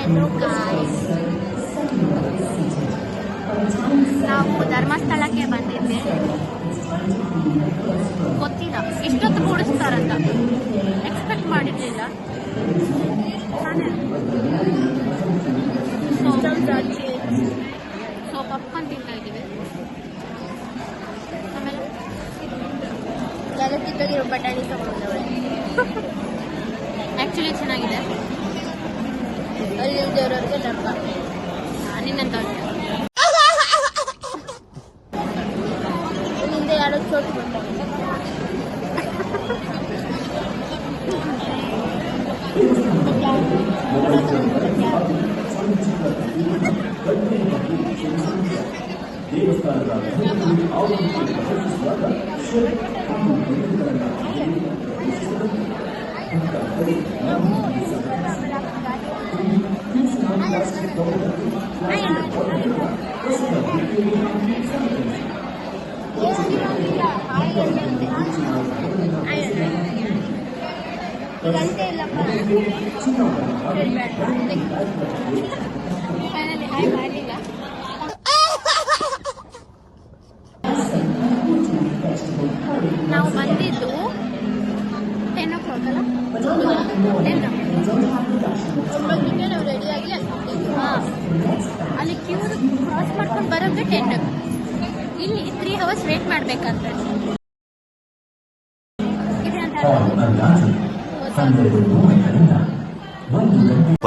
Hello guys, ನಾವು ಧರ್ಮಸ್ಥಳಕ್ಕೆ ಬಂದಿದ್ದೆ. ಗೊತ್ತಿಲ್ಲ ಇಷ್ಟೊತ್ತು ಕೂಡಿಸ್ತಾರಂತ, ಎಕ್ಸ್ಪೆಕ್ಟ್ ಮಾಡಿರಲಿಲ್ಲ. ಸೊ ಪಪ್ಕಾರ್ನ್ ತಿಂತಾ ಇದ್ದೀವಿ. ಆಮೇಲೆ ಕಿತ್ತೋಗಿರೋ ಬಟಾಣಿ ತಗೊಂಡವಳೆ. ಆ್ಯಕ್ಚುಲಿ ಚೆನ್ನಾಗಿದೆ. ಅಲ್ಲಿ ದೇವರವ್ರಿಗೆ ಡಬ್ಬ ನಿನ್ನಂತ ಹಿಂದೆ ಯಾರೋ ಚೋಟು ಬಂದ. ನಾವು ಬಂದಿದ್ದು 10 o'clock ಅಲ್ಲ, 10 ನಾವು ರೆಡಿಯಾಗಿ ಅಲ್ಲಿ ಕ್ಯೂ ಕ್ರಾಸ್ ಮಾಡ್ಕೊಂಡು ಬರೋಕ್ಕೆ 10. ಇಲ್ಲಿ 3 hours ವೇಟ್ ಮಾಡ್ಬೇಕಂತ.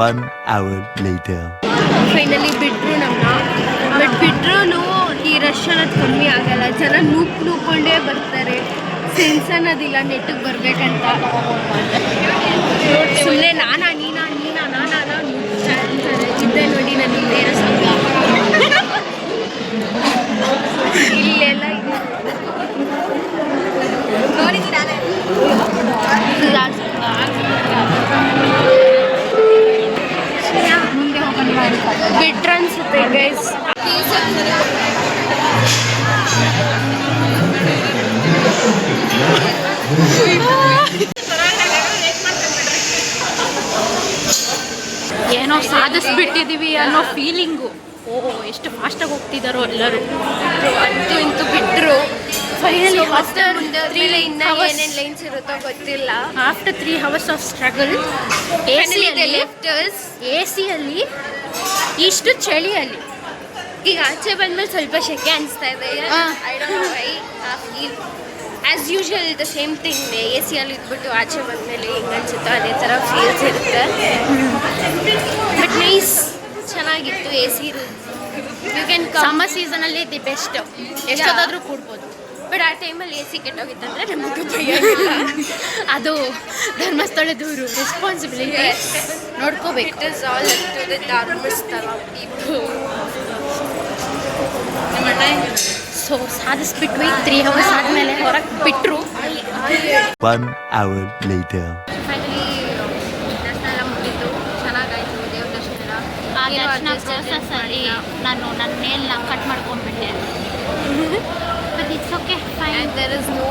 1 hour later. ಫೈನಲಿ ಬಿಟ್ರು ನಮ್ಮನ್ನ. ಬಟ್ ಬಿಟ್ರು ಈ ರಶ್ ಅನ್ನೋದು ಕಮ್ಮಿ ಆಗಲ್ಲ. ಜನ ನೂಕೊಂಡೇ ಬರ್ತಾರೆ. ಸೆನ್ಸ್ ಅನ್ನೋದಿಲ್ಲ ನೆಟ್ಟಿಗೆ ಬರ್ಬೇಕಂತ. ಸುಮ್ಮನೆ ನಾನಾ ನೀನಾ ಇದ್ದೆ ನೋಡಿ. ನಾನು ಇಲ್ಲೇನೋ ಸಂಘ ಇಲ್ಲೆಲ್ಲ ಮುಂದೆ ಓಪನ್ ಮಾಡಿ ಬಿಟ್ರ ಅನ್ಸುತ್ತೆ ಗೈಸ್. ಏನೋ ಸಾಧಿಸ್ಬಿಟ್ಟಿದೀವಿ ಅನ್ನೋ ಫೀಲಿಂಗು. ಎಷ್ಟು ಫಾಸ್ಟಾಗಿ ಹೋಗ್ತಿದ್ದಾರೋ ಎಲ್ಲರೂ. ಅಂತೂ ಇಂತೂ ಬಿಟ್ರು. ಫೈನಲಿ ಆಫ್ಟರ್ ಇನ್ನ ಏನೇನು ಲೈನ್ಸ್ ಇರುತ್ತೋ ಗೊತ್ತಿಲ್ಲ. ಆಫ್ಟರ್ 3 hours ಆಫ್ ಸ್ಟ್ರಗಲ್ ಎಸಿಯಲ್ಲಿ ಇಷ್ಟು ಚಳಿಯಲ್ಲಿ ಈಗ ಆಚೆ ಬಂದ್ಮೇಲೆ ಸ್ವಲ್ಪ ಶೆಕೆ ಅನಿಸ್ತಾ ಇದೆ. I don't know why. As usual the same thing. A ಸಿಯಲ್ಲಿ ಇದ್ಬಿಟ್ಟು ಆಚೆ ಬಂದಮೇಲೆ ಹೆಂಗೆ ಅನ್ಸುತ್ತೋ ಅದೇ ಥರ ಫೀಲ್ಸ್ ಇರುತ್ತೆ. ಬಟ್ ನೈಸ್, ಚೆನ್ನಾಗಿತ್ತು. A C you can summer ಸೀಸನಲ್ಲಿ ದಿ ಬೆಸ್ಟ್. ಎಷ್ಟೊತ್ತಾದರೂ ಕೂಡ್ಬೋದು. ಬಟ್ ಆ ಟೈಮಲ್ಲಿ ಎ ಸಿ ಕೆಟ್ಟೋಗಿತ್ತಂದರೆ ನಮಗೆ ಭಯ ಇಲ್ಲ. ಅದು ಧರ್ಮಸ್ಥಳದವರು ರೆಸ್ಪಾನ್ಸಿಬಿಲಿಟಿ ನೋಡ್ಕೋಬೇಕು. It is all up to the Dharmasthala people. So ಸಾಧಿಸ್ಬಿಟ್ವಿ. 3 hours ಆದಮೇಲೆ ಹೊರಗೆ ಬಿಟ್ಟರು. 1 hour later. ಫೈನಲಿ ದರ್ಶನ ಎಲ್ಲ ಮುಗಿತು. ಚೆನ್ನಾಗಾಯಿತು ದೇವ್ರ ದರ್ಶನ. ಆ ದರ್ಶನ ಪ್ರೋಸೆಸ್ಸಲ್ಲಿ ನಾನು ನನ್ನ ನೇಲ್ನ ಕಟ್ ಮಾಡ್ಕೊಂಡ್ಬಿಟ್ಟೆ. But it's okay fine. There is no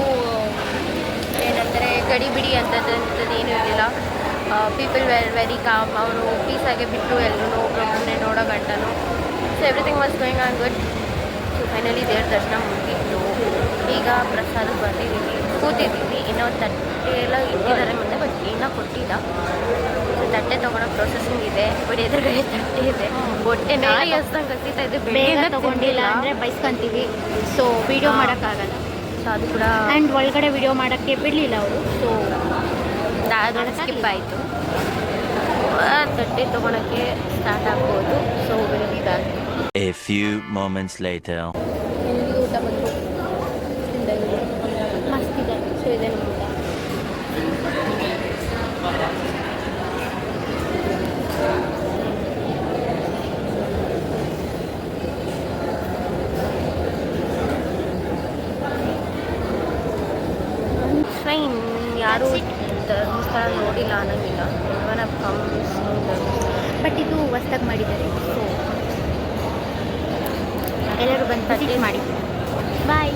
ಏನಂದರೆ ಗಡಿಬಿಡಿ ಅಂತದಂಥದ್ದು ಏನೂ ಇರಲಿಲ್ಲ. People were very calm. ಅವರು ಪೀಸಾಗೆ ಬಿಟ್ಟು ಎಲ್ಲರೂ ಒಬ್ಬೊಬ್ಬರನ್ನೇ ನೋಡೋ ಗಂಟನು. So everything was going on good. So finally ದೇವ್ರ ದರ್ಶನ ಮುಗಿತು. ಈಗ ಪ್ರಸಾದ ಬಂದಿದ್ದೀವಿ, ಕೂತಿದ್ದೀವಿ. ಇನ್ನೂ ತಟ್ಟೆ ಎಲ್ಲ ಇಟ್ಟಿದ್ದಾರೆ ಮುಂದೆ, ಬಟ್ ಏನೋ ಕೊಟ್ಟಿಲ್ಲ. ಸೊ ತಟ್ಟೆ ತೊಗೊಳೋ ಪ್ರೊಸೆಸಿಂಗ್ ಇದೆ. ಬಟ್ ಎದುರುಗಡೆ ತಟ್ಟೆ ಇದೆ. ಹೊಟ್ಟೆ ನಾಯಿ ಹಸ್ದಂಗೆ ಕಸಿತಾ ಇದೆ. ಬೇಗ ತೊಗೊಂಡಿಲ್ಲ ಅಂದರೆ ಬೈಸ್ಕೊಂತೀವಿ. ಸೊ ವಿಡಿಯೋ ಮಾಡೋಕ್ಕಾಗಲ್ಲ. ಸೊ ಅದು ಕೂಡ ಆ್ಯಂಡ್ ಒಳಗಡೆ ವಿಡಿಯೋ ಮಾಡೋಕ್ಕೆ ಬಿಡಲಿಲ್ಲ ಅವರು. ಸೊ ಅದನ್ನು ಸ್ಕಿಪ್ ಆಯಿತು. ತಟ್ಟೆ ತೊಗೊಳಕ್ಕೆ ಸ್ಟಾರ್ಟ್ ಆಗ್ಬೋದು. So will be back. A few moments later. ಎಲ್ಲಿ ಊಟ ಬಂತು ಮಸ್ತಿದೆ. ಸೊ ಇದೆ ಊಟ. ಫೈನ್. ಯಾರು ಧರ್ಮಸ್ಥಳ ನೋಡಿಲ್ಲ ಅನ್ನೋಂಗಿಲ್ಲ. ಇವನ್ ಅಪ್ ಕಮ್ಸ್. ಬಟ್ ಇದು ಹೊಸ್ದಾಗಿ ಮಾಡಿದ್ದಾರೆ. ಸೊ ಎಲ್ಲರೂ ಬಂದು ವಿಸಿಟ್ ಮಾಡಿ. ಬಾಯ್.